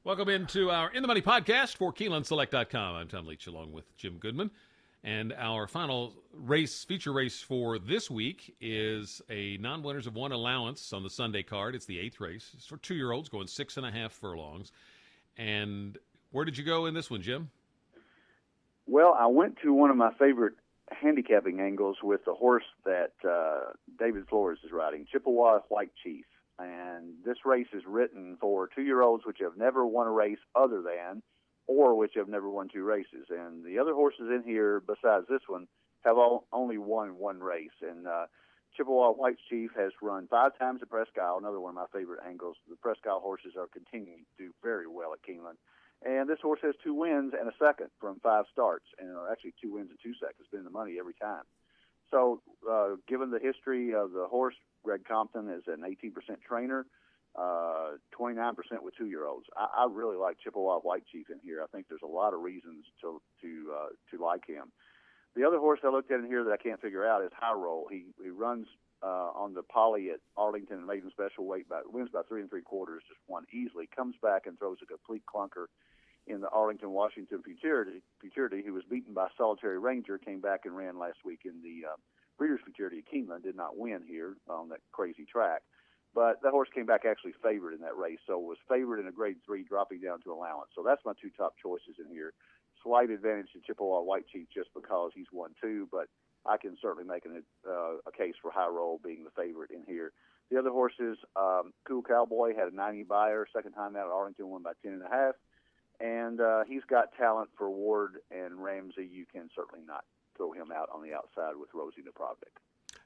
Welcome into our In the Money podcast for KeenelandSelect.com. I'm Tom Leach along with Jim Goodman. And our final feature race for this week is a non-winners of one allowance on the Sunday card. It's the 8th race. It's for 2-year-olds going 6.5 furlongs. And where did you go in this one, Jim? Well, I went to one of my favorite handicapping angles with the horse that David Flores is riding, Chippewa White Chief. And this race is written for 2-year-olds which have never won a race other than, or which have never won 2 races. And the other horses in here, besides this one, have only won 1 race. And Chippewa White Chief has run 5 times at Presque Isle, another one of my favorite angles. The Presque Isle horses are continuing to do very well at Keeneland. And this horse has 2 wins and a second from 5 starts, and actually 2 wins and 2 seconds. Been in the money every time. So, given the history of the horse, Greg Compton is an 18% trainer, 29% with 2-year-olds. I really like Chippewa White Chief in here. I think there's a lot of reasons to like him. The other horse I looked at in here that I can't figure out is High Roll. He runs on the Poly at Arlington and Maiden Special Weight, wins by 3 3/4, just won easily. Comes back and throws a complete clunker in the Arlington, Washington Futurity, who was beaten by Solitary Ranger, came back and ran last week in the Breeders' Futurity at Keeneland, did not win here on that crazy track. But that horse came back actually favored in that race, so was favored in a grade 3, dropping down to allowance. So that's my 2 top choices in here. Slight advantage to Chippewa White Chief just because he's won 2, but I can certainly make a case for High Roll being the favorite in here. The other horses, Cool Cowboy had a 90 buyer, second time out at Arlington, won by 10.5. And he's got talent for Ward and Ramsey. You can certainly not throw him out on the outside with Rosie Napravnik.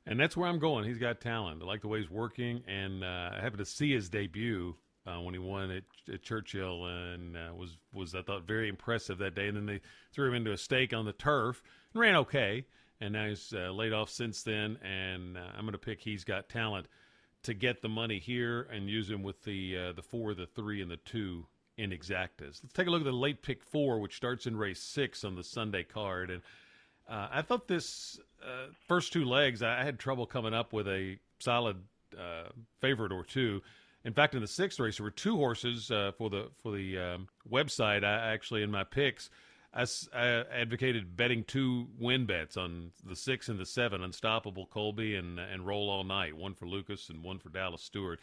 And that's where I'm going. He's got talent. I like the way he's working, and I happened to see his debut when he won at Churchill, and was I thought very impressive that day. And then they threw him into a stake on the turf and ran okay. And now he's laid off since then. And I'm going to pick he's got talent to get the money here and use him with the 4, the 3, and the 2 in exactas. Let's take a look at the late pick 4, which starts in race 6 on the Sunday card. And I thought this first 2 legs, I had trouble coming up with a solid favorite or 2. In fact, in the 6th race, there were 2 horses for the website. I actually, in my picks, I advocated betting 2 win bets on the 6 and the 7, Unstoppable Colby and Roll All Night, one for Lucas and one for Dallas Stewart.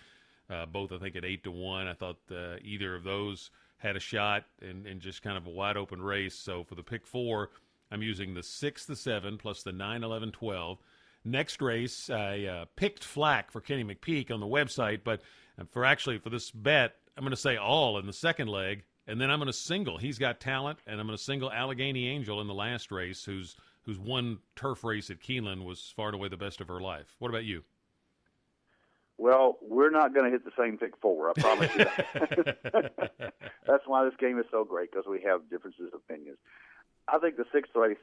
Both, I think, at 8-1. I thought either of those had a shot in just kind of a wide-open race. So for the pick 4, I'm using the 6, the 7, plus the 9, 11, 12. Next race, I picked Flack for Kenny McPeak on the website, but for this bet, I'm going to say all in the second leg, and then I'm going to single. He's got talent, and I'm going to single Allegheny Angel in the last race, whose one turf race at Keeneland was far and away the best of her life. What about you? Well, we're not going to hit the same pick 4, I promise you that. That's why this game is so great, because we have differences of opinions. I think the 6th race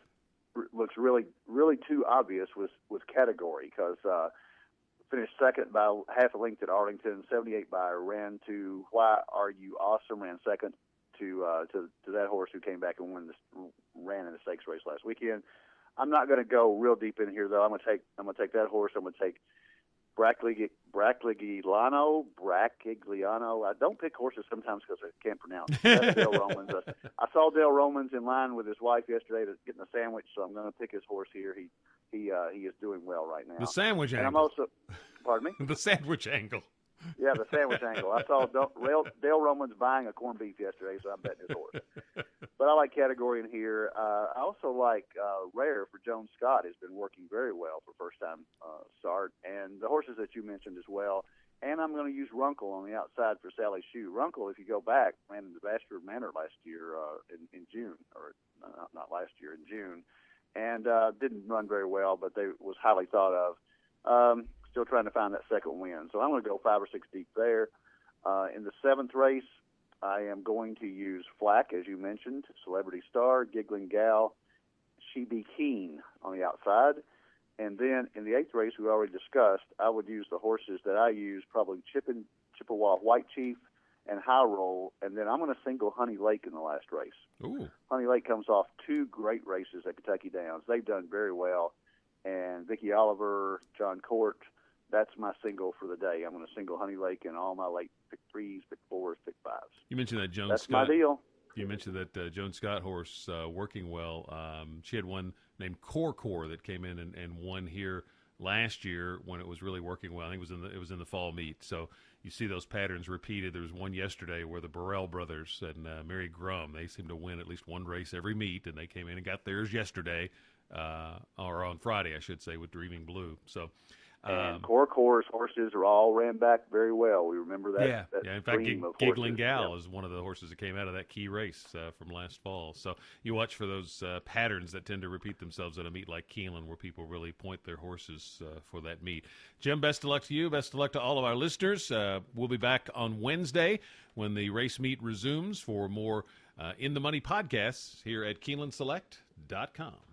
looks really, really too obvious with category, because finished second by half a length at Arlington, 78 buyer, ran to Why Are You Awesome, ran second to that horse who came back and ran in the stakes race last weekend. I'm not going to go real deep in here, though. I'm going to take that horse. I'm going to take Braccigliano. I don't pick horses sometimes because I can't pronounce it. That's Dale Romans. I saw Dale Romans in line with his wife yesterday getting a sandwich, so I'm going to pick his horse here. He is doing well right now. The sandwich angle. And I'm also, pardon me? The sandwich angle. Yeah, the sandwich angle. I saw Dale Romans buying a corned beef yesterday, so I'm betting his horse. But I like category in here. I also like Rare for Joan Scott. Has been working very well for first-time start. And the horses that you mentioned as well. And I'm going to use Runkle on the outside for Sally Shoe. Runkle, if you go back, ran in the Vassar Manor last year in June, or not last year, in June. And didn't run very well, but they was highly thought of. Still trying to find that second win. So I'm going to go 5 or 6 deep there. In the 7th race, I am going to use Flack, as you mentioned, Celebrity Star, Giggling Gal, She Be Keen on the outside. And then in the 8th race, we already discussed, I would use the horses that I use, probably Chippewa White Chief and High Roll. And then I'm going to single Honey Lake in the last race. Ooh. Honey Lake comes off 2 great races at Kentucky Downs. They've done very well. And Vicki Oliver, John Court, that's my single for the day. I'm going to single Honey Lake in all my late pick 3s, pick 4s, pick 5s. You mentioned that Joan That's Scott. my deal. You mentioned that Joan Scott horse working well. She had one named Core that came in and won here last year when it was really working well. I think it was in the fall meet. So you see those patterns repeated. There was one yesterday where the Burrell brothers and Mary Grum, they seem to win at least one race every meet, and they came in and got theirs yesterday, or on Friday, I should say, with Dreaming Blue. So. And Core horses are all ran back very well. We remember that. Yeah. In fact, Giggling Gal is one of the horses that came out of that key race from last fall. So you watch for those patterns that tend to repeat themselves at a meet like Keeneland, where people really point their horses for that meet. Jim, best of luck to you. Best of luck to all of our listeners. We'll be back on Wednesday when the race meet resumes for more In the Money podcasts here at KeenelandSelect.com.